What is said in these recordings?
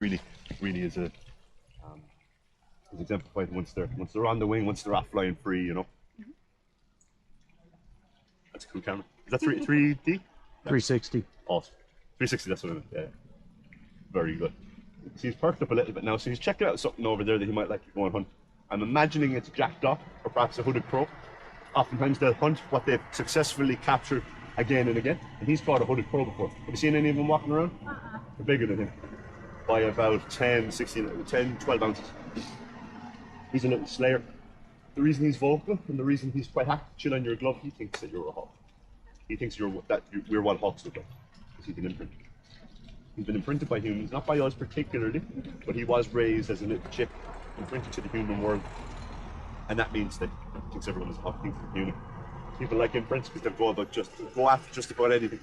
really, really is a is exemplified once they're on the wing, once they're off flying free, you know. That's a cool camera. Is that 3D? 360. Awesome. 360, that's what I meant. Yeah. Very good. So he's perked up a little bit now, so he's checking out something over there that he might like to go and hunt. I'm imagining it's jackdaw, or perhaps a hooded crow. Oftentimes they'll hunt what they've successfully captured again and again, and he's caught a hooded crow before. Have you seen any of them walking around? They're bigger than him by about 10, 16, 10, 12 ounces. He's a little slayer. The reason he's vocal and the reason he's quite happy to chill on your glove, he thinks that you're a hawk. He thinks we're what hawks look like, because he's been imprinted. He's been imprinted by humans, not by us particularly, but he was raised as a little chick, imprinted to the human world, and that means that he thinks everyone is a hawk, thinks he's human. People like imprints because they'll go after just about anything.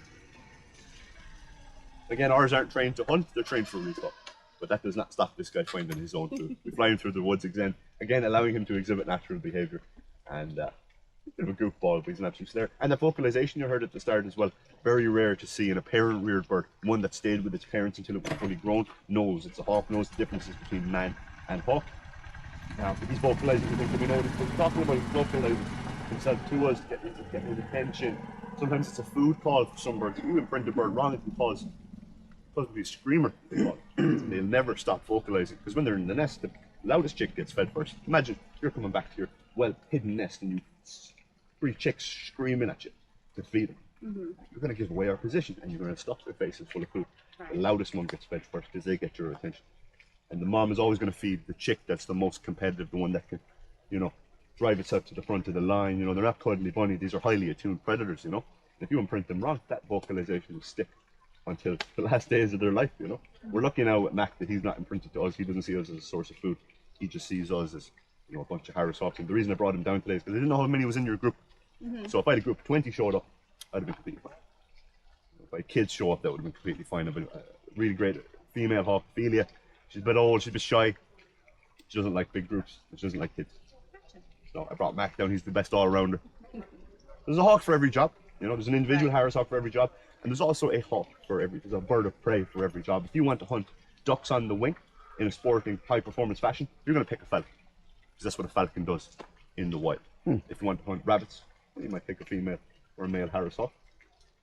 Again, ours aren't trained to hunt; they're trained for recall. But that does not stop this guy finding his own food. We fly him through the woods again, allowing him to exhibit natural behaviour. And a bit of a goofball, but he's an absolute slayer. And the vocalization you heard at the start as well, very rare to see in a parent-reared bird. One that stayed with its parents until it was fully grown, knows it's a hawk, knows the differences between man and hawk. Now, he's vocalising the things that we know. He's talking about vocalising himself to us, getting his attention. Sometimes it's a food call for some birds. If you imprint a bird wrong, it can cause be a screamer. They'll never stop vocalizing because when they're in the nest, the loudest chick gets fed first. Imagine you're coming back to your well-hidden nest and you 3 chicks screaming at you to feed them. You're going to give away our position and you're going to stuff their faces full of food. Right. The loudest one gets fed first because they get your attention. And the mom is always going to feed the chick that's the most competitive, the one that can, drive itself to the front of the line. They're not cuddly bunny. These are highly attuned predators. If you imprint them wrong, that vocalization will stick until the last days of their life. We're lucky now with Mac that he's not imprinted to us. He doesn't see us as a source of food. He just sees us as a bunch of Harris Hawks. And the reason I brought him down today is because I didn't know how many was in your group. So if I had a group of 20 showed up, I'd have been completely fine. If I had kids show up, that would have been completely fine. I've been a really great female hawk, Ophelia. She's a bit old, she's a bit shy. She doesn't like big groups, she doesn't like kids. So I brought Mac down, he's the best all-rounder. There's a hawk for every job. There's an individual Harris hawk for every job. And there's also a hawk there's a bird of prey for every job. If you want to hunt ducks on the wing in a sporting, high-performance fashion, you're going to pick a falcon. Because that's what a falcon does in the wild. If you want to hunt rabbits, you might pick a female or a male Harris hawk.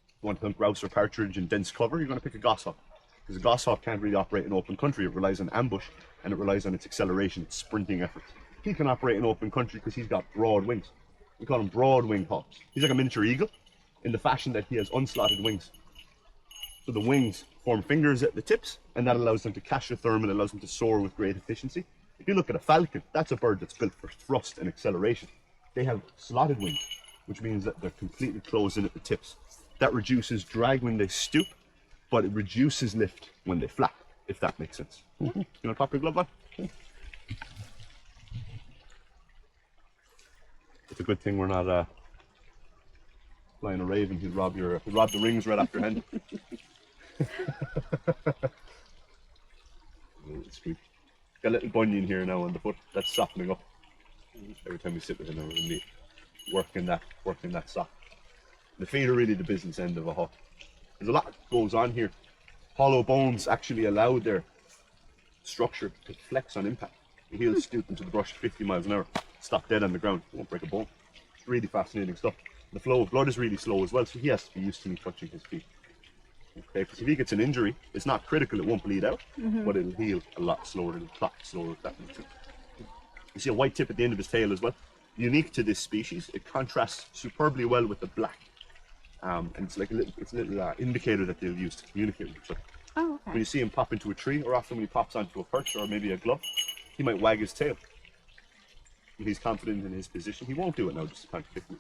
If you want to hunt grouse or partridge in dense cover, you're going to pick a goshawk. Because a goshawk can't really operate in open country. It relies on ambush and it relies on its acceleration, its sprinting efforts. He can operate in open country because he's got broad wings. We call him broad-winged hawks. He's like a miniature eagle in the fashion that he has unslotted wings. So the wings form fingers at the tips, and that allows them to catch the thermal, allows them to soar with great efficiency. If you look at a falcon, that's a bird that's built for thrust and acceleration. They have slotted wings, which means that they're completely closed in at the tips. That reduces drag when they stoop, but it reduces lift when they flap, if that makes sense. You want to pop your glove on? It's a good thing we're not flying a raven who'd rob the rings right off your hand. Sweet. Got a little bunion here now on the foot. That's softening up. Every time we sit with him, we're really working that sock. The feet are really the business end of a hawk. There's a lot that goes on here. Hollow bones actually allow their structure to flex on impact. He'll stoop into the brush 50 miles an hour, stop dead on the ground, won't break a bone. It's really fascinating stuff. The flow of blood is really slow as well, so he has to be used to me touching his feet. Okay, because if he gets an injury, it's not critical, it won't bleed out, but it'll heal a lot slower, it'll clot slower, if that makes sense. You see a white tip at the end of his tail as well. Unique to this species, it contrasts superbly well with the black. And it's like a little indicator that they'll use to communicate with each other. Oh, okay. When you see him pop into a tree, or often when he pops onto a perch or maybe a glove, he might wag his tail. If he's confident in his position, he won't do it now just to contradict me.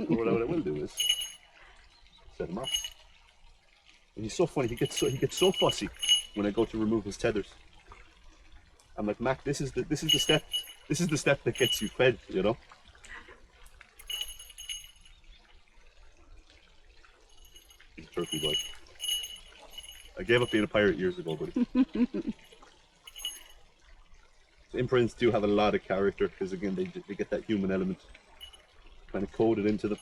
What I will do is set him off. And he's so funny, he gets so fussy when I go to remove his tethers. I'm like, Mac, this is the step that gets you fed, you know? He's a turkey boy. I gave up being a pirate years ago, buddy. Imprints do have a lot of character because again they get that human element kind of coded into them.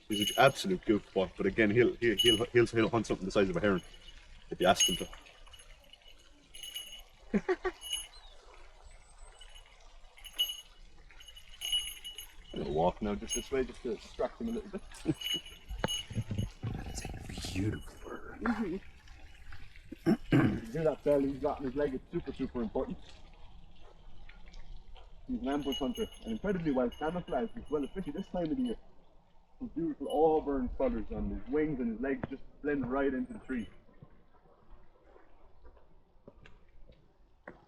He's an absolute goofball, but again he'll hunt something the size of a heron if you ask them to. I'm gonna walk now just this way, just to distract him a little bit. That's a beautiful bird. You hear that bell he's got in his leg? It's super important. He's an ambush hunter and incredibly well camouflaged as well, especially this time of the year. His beautiful auburn colours on his wings and his legs just blend right into the tree.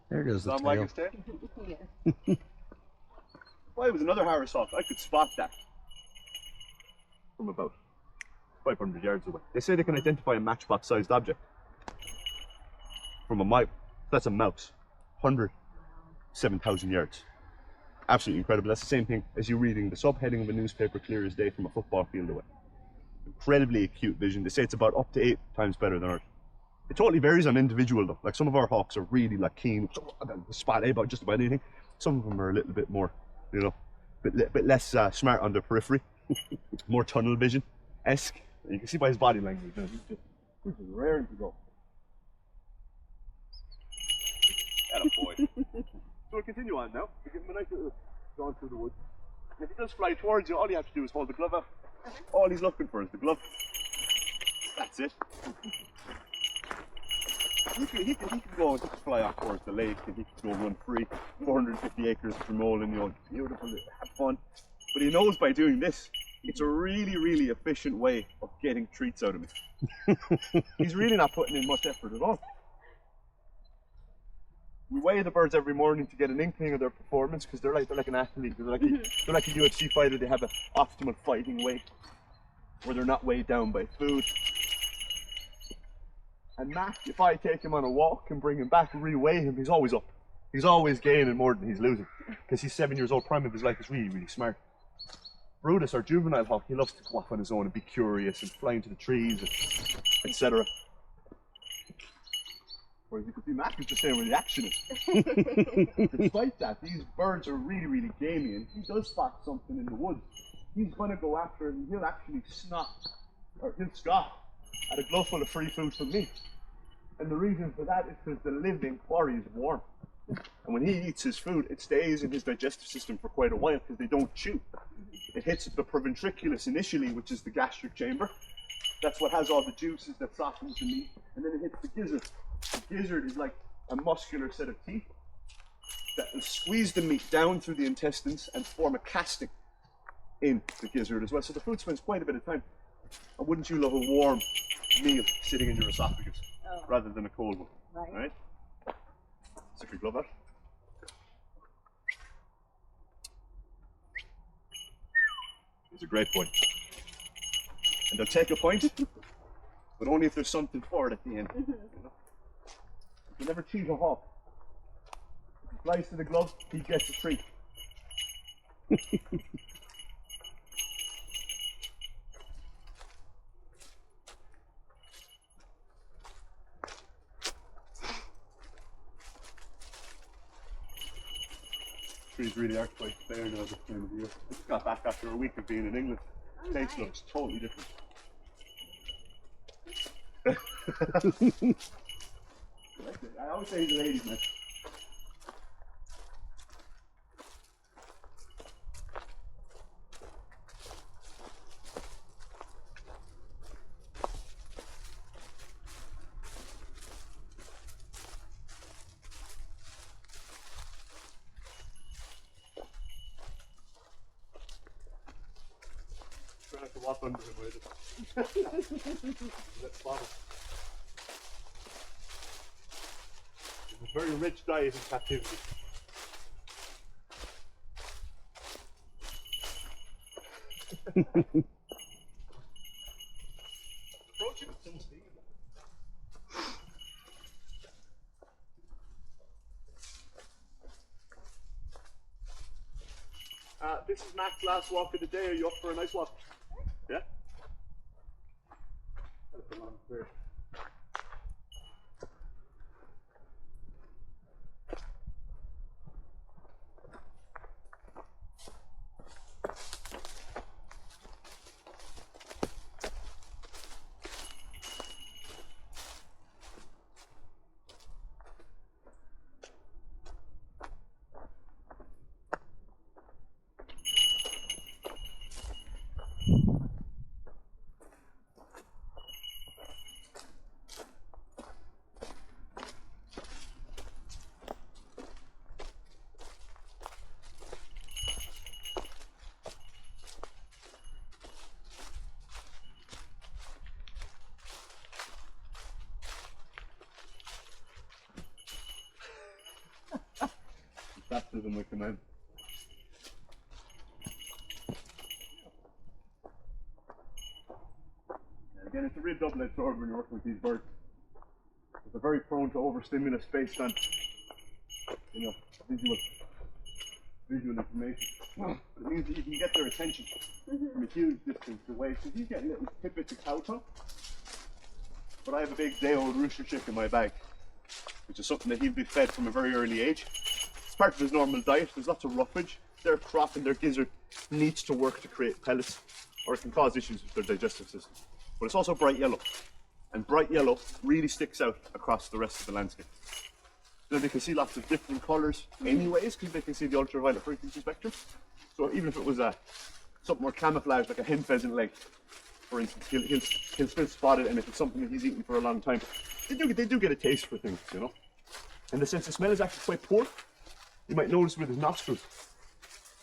There goes the Tom tail. Wagon's tail? Well, it was another Harris hawk. I could spot that from about 500 yards away. They say they can identify a matchbox-sized object from a mile. That's a mouse. 107,000 yards. Absolutely incredible. That's the same thing as you reading the subheading of a newspaper clear as day from a football field away. Incredibly acute vision. They say it's about up to 8 times better than ours. It totally varies on individual though. Like some of our hawks are really like keen, spot about just about anything. Some of them are a little bit more, you know, bit less smart on the periphery, more tunnel vision-esque. You can see by his body language. He's just raring to go. Attaboy. So we'll continue on now. We'll give him a nice little jaunt through the woods. And if he does fly towards you, all you have to do is hold the glove out. All he's looking for is the glove. That's it. He can go and fly off towards the lake, and he can go run free. 450 acres of Dromoland, you know, beautiful, have fun. But he knows by doing this, it's a really efficient way of getting treats out of me. He's really not putting in much effort at all. We weigh the birds every morning to get an inkling of their performance because they're like an athlete. They're like a UFC fighter. They have an optimal fighting weight where they're not weighed down by food. And Mac, if I take him on a walk and bring him back and re-weigh him, he's always up. He's always gaining more than he's losing because he's 7 years old. Prime of his life is really smart. Brutus, our juvenile hawk, he loves to go off on his own and be curious and fly into the trees, etc. Whereas you can see Mac is just there where the action is. Despite that, these birds are really gamey, and if he does spot something in the woods, he's going to go after it and he'll actually he'll scoff at a glove full of free food from me. And the reason for that is because the living quarry is warm. And when he eats his food, it stays in his digestive system for quite a while because they don't chew. It hits the proventriculus initially, which is the gastric chamber. That's what has all the juices that softens the meat. And then it hits the gizzard. The gizzard is like a muscular set of teeth that will squeeze the meat down through the intestines and form a casting in the gizzard as well. So the food spends quite a bit of time. And wouldn't you love a warm meal sitting in your esophagus rather than a cold one? Right? Stick your glove out. He's a great boy. And they'll take a point, but only if there's something for it at the end. You know? You never cheat a hawk. If he flies to the glove, he gets a treat. Trees really are quite bare now this time of the year. I just got back after a week of being in England. Taste looks totally different. I always say he's a ladies' man. Try not to walk under him with it. Let's spot him. It's a very rich diet in captivity. Approach him at some speed. This is Mac's last walk of the day. Are you up for a nice walk? Yeah? That's a long prayer. baptism with command. Again, it's a real double-edged sword when you're working with these birds. They're very prone to overstimulus based on, you know, visual information. But it means that you can get their attention from a huge distance away. So he's getting little tidbits of cow tongue. But I have a big day-old rooster chick in my bag, which is something that he'll be fed from a very early age. It's part of his normal diet. There's lots of roughage. Their crop and their gizzard needs to work to create pellets, or it can cause issues with their digestive system. But it's also bright yellow, and bright yellow really sticks out across the rest of the landscape. So they can see lots of different colours anyways, because they can see the ultraviolet frequency spectrum. So even if it was something more camouflaged, like a hen pheasant leg, for instance, he'll still spot it, and if it's something that he's eaten for a long time, they do get a taste for things, you know. And the sense of smell is actually quite poor. You might notice with his nostrils,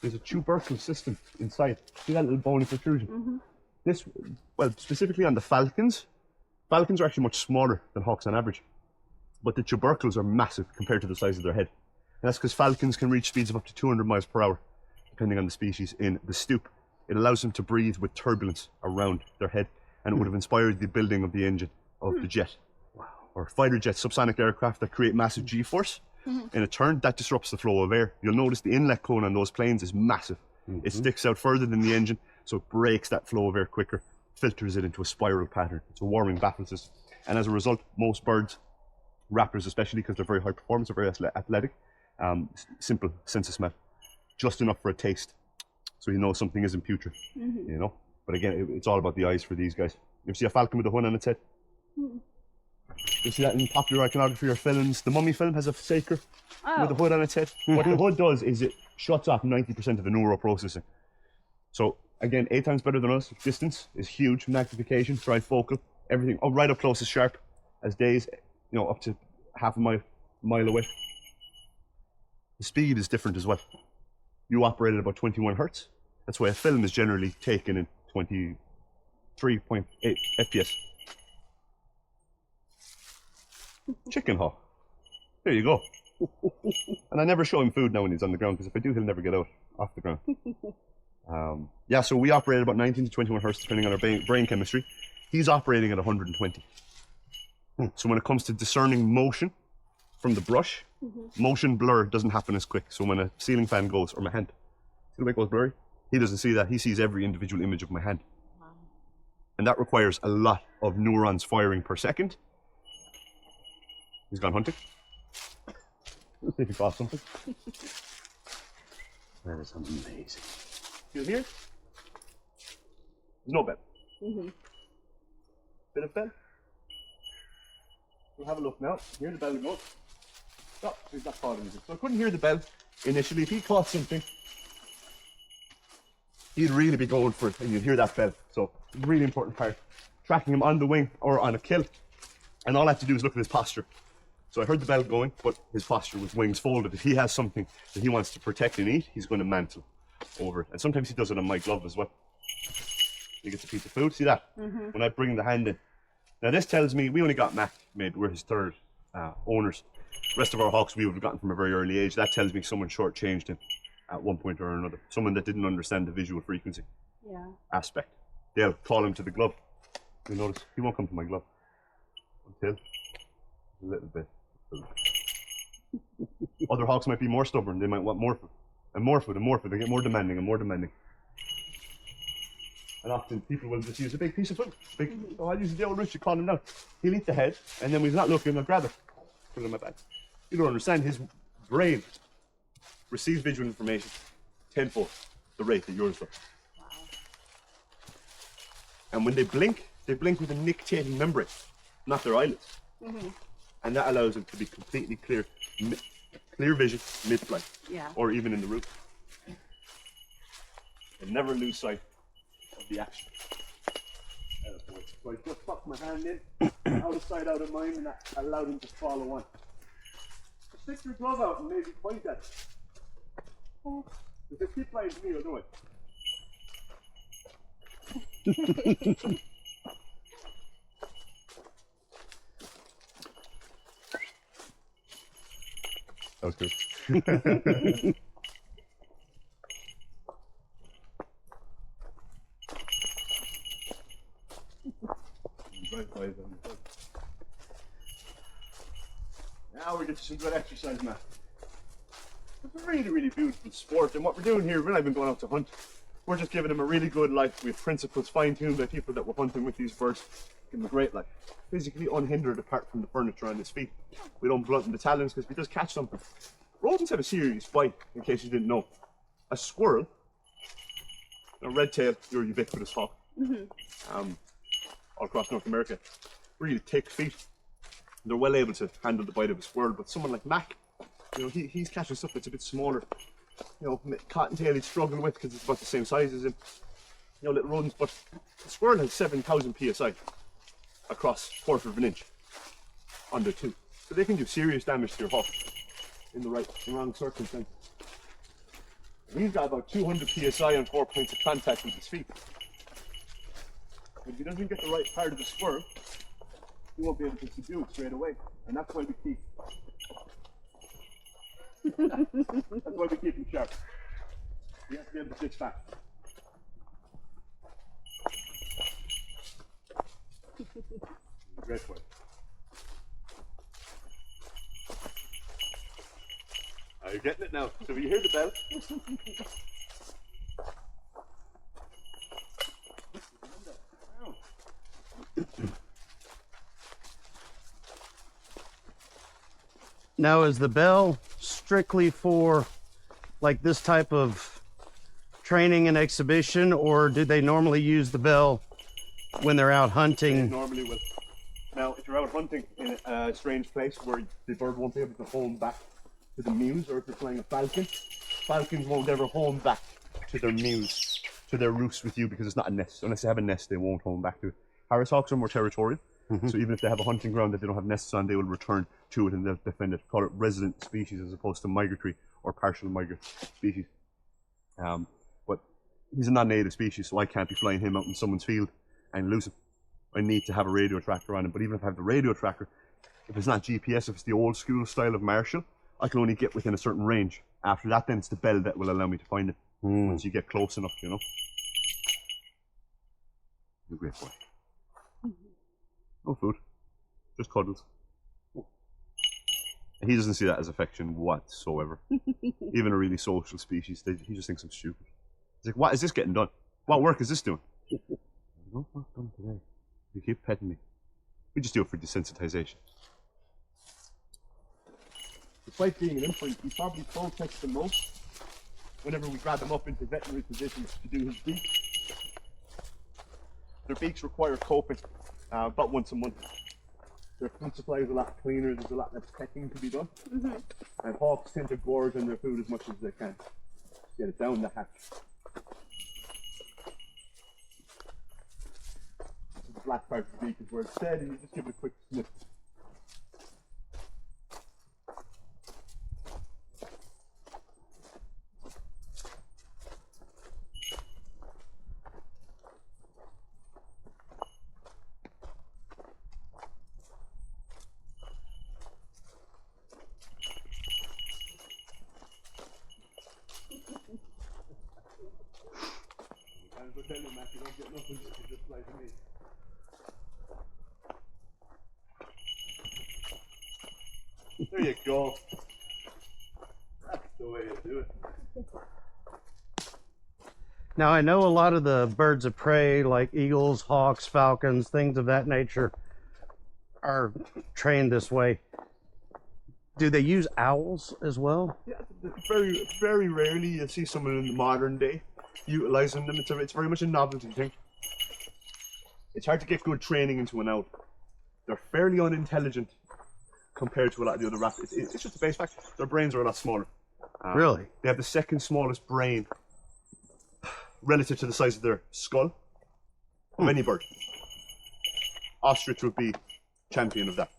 there's a tubercle system inside. See that little bony protrusion? This, well, specifically on the falcons are actually much smaller than hawks on average. But the tubercles are massive compared to the size of their head. And that's because falcons can reach speeds of up to 200 miles per hour, depending on the species, in the stoop. It allows them to breathe with turbulence around their head, and it would have inspired the building of the engine of the jet. Wow. Or fighter jets, subsonic aircraft that create massive G-force in a turn, that disrupts the flow of air. You'll notice the inlet cone on those planes is massive. It sticks out further than the engine, so it breaks that flow of air quicker, filters it into a spiral pattern. It's a warming baffle system. And as a result, most birds, raptors especially, because they're very high performance, they're very athletic, simple sense of smell, just enough for a taste, so you know something isn't putrid, you know. But again, it's all about the eyes for these guys. You ever see a falcon with a hood on its head? You see that in popular iconography or films. The Mummy film has a saker with a hood on its head. What the hood does is it shuts off 90% of the neural processing. So again, 8 times better than us. Distance is huge. Magnification, trifocal, everything. Oh, right up close is sharp as days, you know, up to half a mile away. The speed is different as well. You operate at about 21 hertz. That's why a film is generally taken in 23.8 FPS. Chicken hawk. There you go. And I never show him food now when he's on the ground, because if I do, he'll never get out off the ground. Yeah, so we operate at about 19 to 21 hertz, depending on our brain chemistry. He's operating at 120. So when it comes to discerning motion from the brush, motion blur doesn't happen as quick. So when a ceiling fan goes, or my hand, see the way it goes blurry? He doesn't see that. He sees every individual image of my hand. And that requires a lot of neurons firing per second. He's gone hunting. Let's see if he caught something. That is amazing. You hear? No bell. Bit of bell. We'll have a look now. Hear the bell go. Oh, he's not caught anything. So I couldn't hear the bell initially. If he caught something, he'd really be going for it, and you'd hear that bell. So, really important part. Tracking him on the wing or on a kill. And all I have to do is look at his posture. So I heard the bell going, but his posture with wings folded. If he has something that he wants to protect and eat, he's going to mantle over it. And sometimes he does it on my glove as well. He gets a piece of food. See that? When I bring the hand in. Now this tells me, we only got Mac, maybe we're his third owners. The rest of our hawks we would have gotten from a very early age. That tells me someone shortchanged him at one point or another. Someone that didn't understand the visual frequency aspect. They'll call him to the glove. You'll notice he won't come to my glove until a little bit. Other hawks might be more stubborn. They might want more food and more food and more food. They get more demanding and more demanding. And often people will just use a big piece of food. Oh, I'll use the old rooster, calm him down. He'll eat the head, and then when he's not looking, I'll grab it, put it in my bag. You don't understand, his brain receives visual information tenfold the rate that yours does. And when they blink with a nictitating membrane, not their eyelids. And that allows them to be completely clear vision mid-flight, or even in the route. And never lose sight of the action. So I just popped my hand in, out of sight, out of mind, and that allowed him to follow on. Stick your glove out and maybe point at it. If they keep flying to me, I'll do it. That was good. Now we get to some good exercise, Matt. It's a really, really beautiful sport, and what we're doing here, we're not even going out to hunt. We're just giving them a really good life. We have principles fine-tuned by people that were hunting with these birds. Give them a great life. Physically unhindered apart from the furniture on his feet. We don't blunt the talons because we just catch something. Rodents have a serious bite, in case you didn't know. A squirrel, a red tail, your ubiquitous hawk, all across North America, really thick feet. They're well able to handle the bite of a squirrel, but someone like Mac, you know, he's catching stuff that's a bit smaller. You know, cottontail he's struggling with because it's about the same size as him. You know, little rodents, but the squirrel has 7,000 psi across a quarter of an inch on the two. So they can do serious damage to your hawk in the wrong circumstance. He's got about 200 psi on 4 points of contact with his feet. If he doesn't get the right part of the squirrel, he won't be able to subdue it straight away. And that's why we keep him sharp. He has to be able to stitch back. Great boy. Are you getting it now? So you hear the bell? Now, is the bell strictly for like this type of training and exhibition, or do they normally use the bell when they're out They hunting? normally will. Now, if you're out hunting in a strange place where the bird won't be able to home back to the mews, or if you're flying a falcon, falcons won't ever home back to their mews, to their roost with you, because it's not a nest. Unless they have a nest, they won't home back to it. Harris hawks are more territorial, so even if they have a hunting ground that they don't have nests on, they will return to it and they'll defend it. Call it resident species as opposed to migratory or partial migratory species. But he's a non-native species, so I can't be flying him out in someone's field and lose him. I need to have a radio tracker on him, but even if I have the radio tracker, if it's not GPS, if it's the old school style of Marshall, I can only get within a certain range. After that, then it's the bell that will allow me to find it. Once you get close enough, you know. You're a great boy. No food, just cuddles. And he doesn't see that as affection whatsoever. Even a really social species, he just thinks I'm stupid. He's like, what is this getting done? What work is this doing? No work done today. You keep petting me. We just do it for desensitization. Despite being an infant, he probably protects the most whenever we grab him up into veterinary positions to do his beak. Their beaks require coping about once a month. Their food supply is a lot cleaner, there's a lot less pecking to be done. And hawks tend to gorge on their food as much as they can. Get it down the hatch. The black part of the beak is where it's dead, and you just give it a quick sniff. Tell you, Matt, you don't get nothing if you just fly to me. There you go. That's the way you do it. Now, I know a lot of the birds of prey, like eagles, hawks, falcons, things of that nature, are trained this way. Do they use owls as well? Yeah, very, very rarely you see someone in the modern day utilizing them. It's very much a novelty thing. It's hard to get good training into an owl. They're fairly unintelligent compared to a lot of the other rabbits. It's just a base fact. Their brains are a lot smaller. Really? They have the second smallest brain relative to the size of their skull of any bird. Ostrich would be champion of that.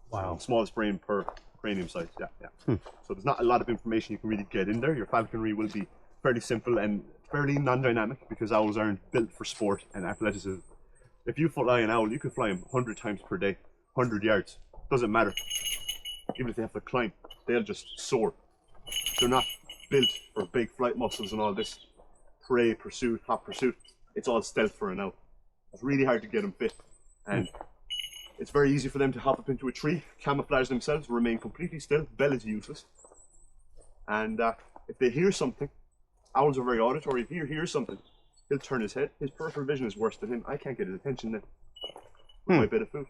Wow. Smallest brain per cranium size. Yeah. So there's not a lot of information you can really get in there. Your falconry will be fairly simple and fairly non-dynamic because owls aren't built for sport and athleticism. If you fly an owl, you can fly them 100 times per day, 100 yards. Doesn't matter. Even if they have to climb, they'll just soar. They're not built for big flight muscles and all this prey pursuit, hot pursuit. It's all stealth for now. It's really hard to get them fit, and it's very easy for them to hop up into a tree, camouflage themselves, remain completely still. Bell is useless, and if they hear something, owls are very auditory. If he hears something, he'll turn his head. His peripheral vision is worse than him. I can't get his attention then with my bit of food.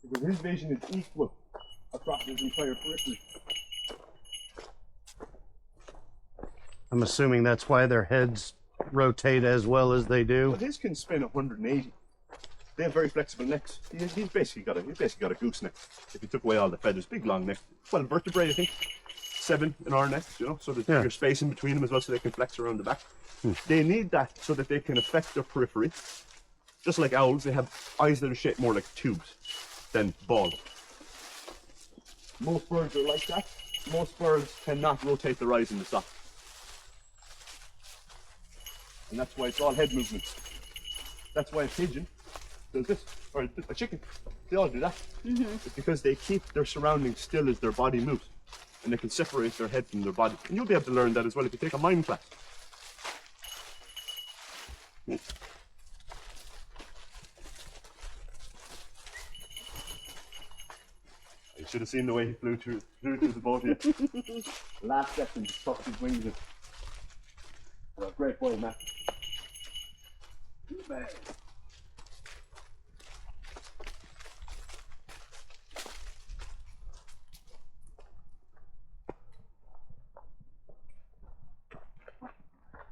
Because his vision is equal across his entire periphery. I'm assuming that's why their heads rotate as well as they do. Well, his can spin 180. They have very flexible necks. He's basically got a goose neck. If you took away all the feathers, big long neck. Well, vertebrae, I think. 7 in our necks, you know, so there's bigger space in between them as well, so they can flex around the back. They need that so that they can affect their periphery. Just like owls, they have eyes that are shaped more like tubes than balls. Most birds are like that. Most birds cannot rotate their eyes in the sock. And that's why it's all head movements. That's why a pigeon does this, or a chicken. They all do that. It's because they keep their surroundings still as their body moves. And they can separate their head from their body. And you'll be able to learn that as well if you take a mime class. You should have seen the way he flew through the boat here. Last second, he tucked his wings in. Well, great boy, Matt.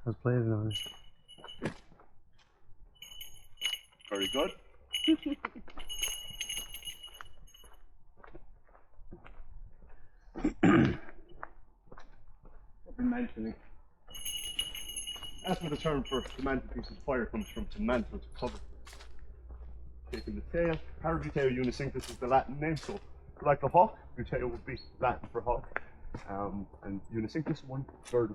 I was planning on it. Very good. I've been mentioning. That's where the term for the mantelpiece of fire comes from, to mantle, to cover. Taking the tail, Parabuteo unicinctus is the Latin name, so like a hawk, buteo would be Latin for hawk, and unicinctus, 1/3.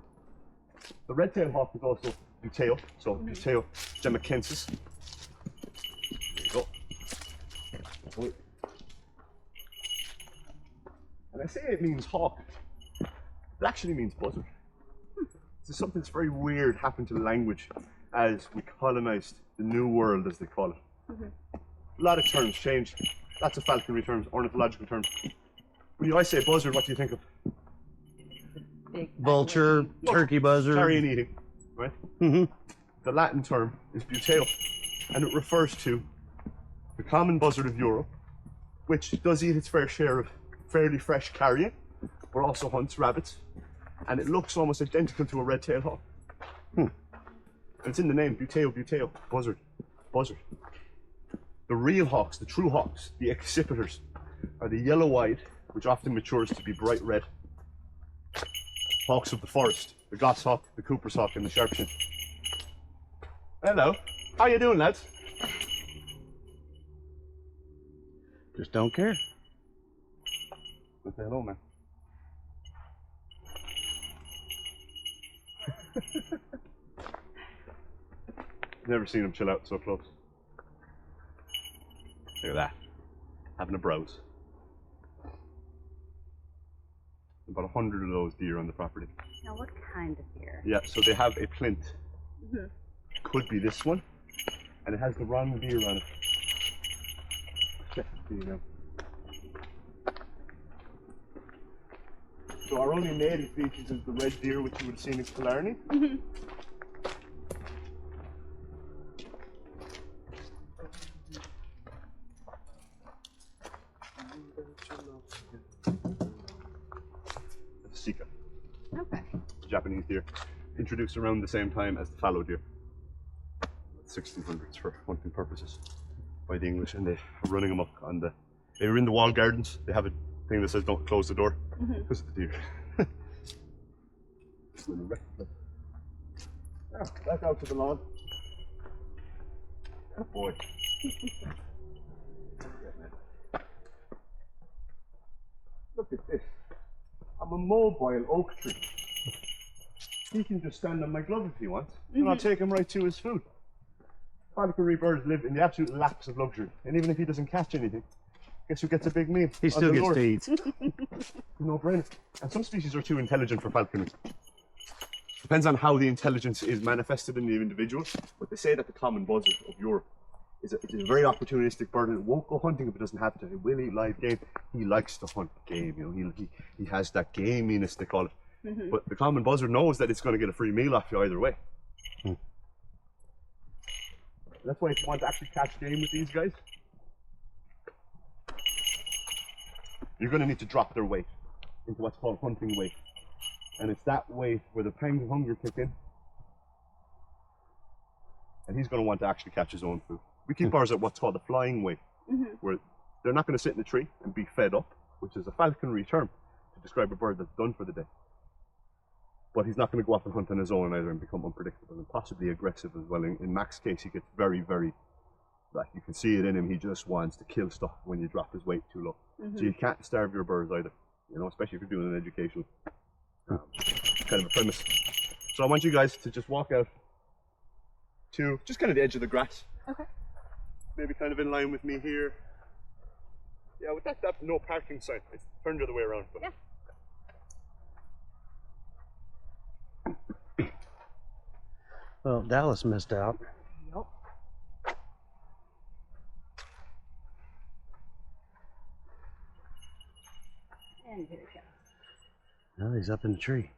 The red-tailed hawk is also buteo, so buteo jamacensis. There you go. Wait. And I say it means hawk, it actually means buzzard. So something that's very weird happened to the language as we colonized the new world, as they call it. A lot of terms changed, lots of falconry terms, ornithological terms. When I say buzzard, what do you think of? Big vulture, turkey buzzard. Carrion eating, right? The Latin term is buteo, and it refers to the common buzzard of Europe, which does eat its fair share of fairly fresh carrion, but also hunts rabbits, and it looks almost identical to a red-tailed hawk. And it's in the name, buteo, buzzard, buzzard. The real hawks, the true hawks, the accipiters, are the yellow-eyed, which often matures to be bright red. Hawks of the forest, the goshawk, the cooper's hawk, and the sharpshin. Hello, how you doing, lads? Just don't care. Say hello, man. Never seen him chill out so close. Look at that. Having a browse. About 100 of those deer on the property. Now, what kind of deer? Yeah, so they have a plint. Could be this one. And it has the wrong deer on it. Check it for you now. So our only native species is the red deer, which you would have seen in Killarney. Sika. Okay. Japanese deer. Introduced around the same time as the fallow deer. 1600s for hunting purposes by the English, and they are running them up on the. They were in the wall gardens. They have a thing that says "Don't close the door" because of the deer. Back out to the lawn. Oh boy. Look at this. I'm a mobile oak tree. He can just stand on my glove if he wants, and I'll take him right to his food. Falconry birds live in the absolute laps of luxury, and even if he doesn't catch anything, guess who gets a big meal? He still gets to eat. No brainer. And some species are too intelligent for falconry. Depends on how the intelligence is manifested in the individual. But they say that the common buzzard of Europe is a very opportunistic bird, and it won't go hunting if it doesn't have to. It will eat live game. He likes to hunt game. You know, he has that gaminess, they call it. But the common buzzard knows that it's going to get a free meal off you either way. That's why if you want to actually catch game with these guys, you're going to need to drop their weight into what's called hunting weight. And it's that weight where the pangs of hunger kick in. And he's going to want to actually catch his own food. We keep ours at what's called the flying weight, where they're not going to sit in a tree and be fed up, which is a falconry term to describe a bird that's done for the day. But he's not going to go off and hunt on his own either and become unpredictable and possibly aggressive as well. In Mac's case, he gets very, very, like, you can see it in him, he just wants to kill stuff when you drop his weight too low. So you can't starve your birds either, you know, especially if you're doing an educational kind of a premise. So I want you guys to just walk out to just kind of the edge of the grass. Okay. Maybe kind of in line with me here. Yeah, with that no parking sign. It's turned the other way around. But. Yeah. Well, Dallas missed out. Nope. And here it goes. No, he's up in the tree.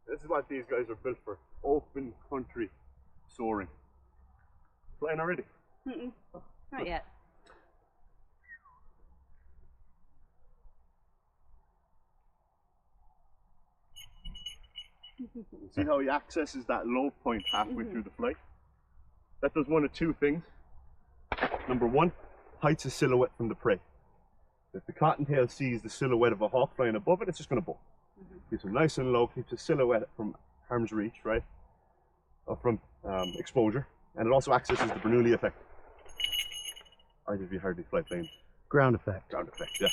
This is what these guys are built for. Open country soaring. Flying already? Not yet. See how he accesses that low point halfway through the flight? That does one of two things. Number one, hides a silhouette from the prey. If the cottontail sees the silhouette of a hawk flying above it, it's just going to book. Keeps him nice and low, keeps a silhouette from harm's reach, right? Or from exposure. And it also accesses the Bernoulli effect. Either of you hardly fly planes. Ground effect. Ground effect, yeah.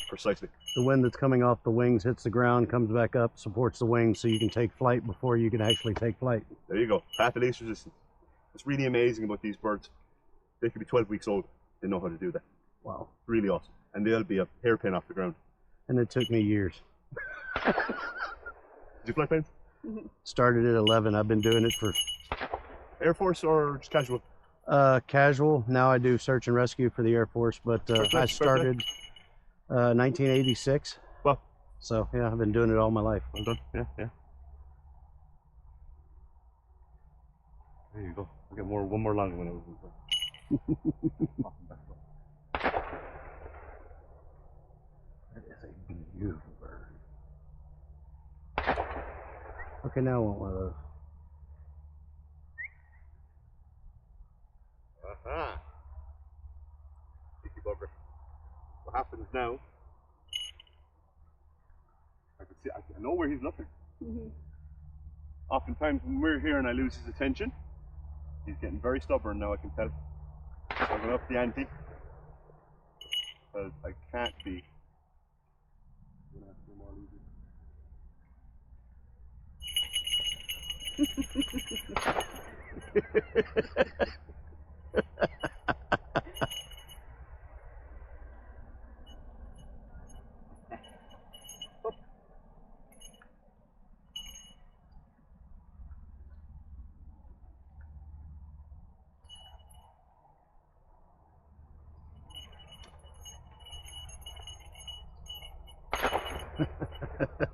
Precisely. The wind that's coming off the wings hits the ground, comes back up, supports the wings so you can take flight before you can actually take flight. There you go. Path of least resistance. What's really amazing about these birds, they could be 12 weeks old. They know how to do that. Wow. Really awesome. And they'll be a hairpin off the ground. And it took me years. Did you fly planes? Started at 11. I've been doing it for Air Force or just casual? casual. Now I do search and rescue for the Air Force, but I started 1986. Well, So yeah, I've been doing it all my life. well done. Yeah, yeah. There you go. I got one more long one. That is a beautiful bird. Okay, now I want one of those. Aha! Cheeky bugger. What happens now? I can see. I know where he's looking. Oftentimes when we're here and I lose his attention, he's getting very stubborn now. I can tell. So I'm going up the ante because I can't be.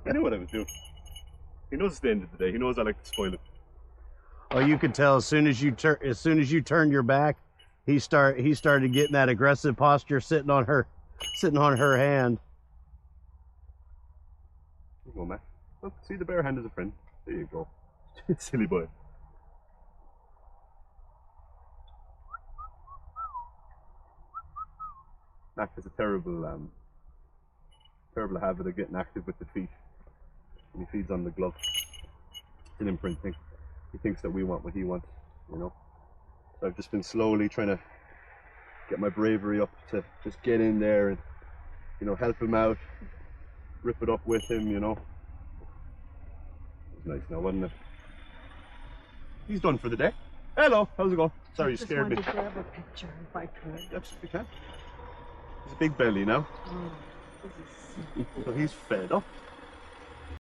He knew what I was doing. He knows it's the end of the day. He knows I like to spoil it. Oh, you could tell as soon as you turned your back, he started getting that aggressive posture, sitting on her hand. There you go, Matt. Look, see the bare hand as a friend. There you go. Silly boy. Mac has a terrible habit of getting active with the feet when he feeds on the glove. It's an imprint thing. He thinks that we want what he wants, you know. So I've just been slowly trying to get my bravery up to just get in there and, you know, help him out, rip it up with him, you know. It was nice now, wasn't it? He's done for the day. Hello, how's it going? Sorry, you Just scared me. wanted to grab a picture if I could. Absolutely can. He's a big belly now. Oh, this is so So he's fed up.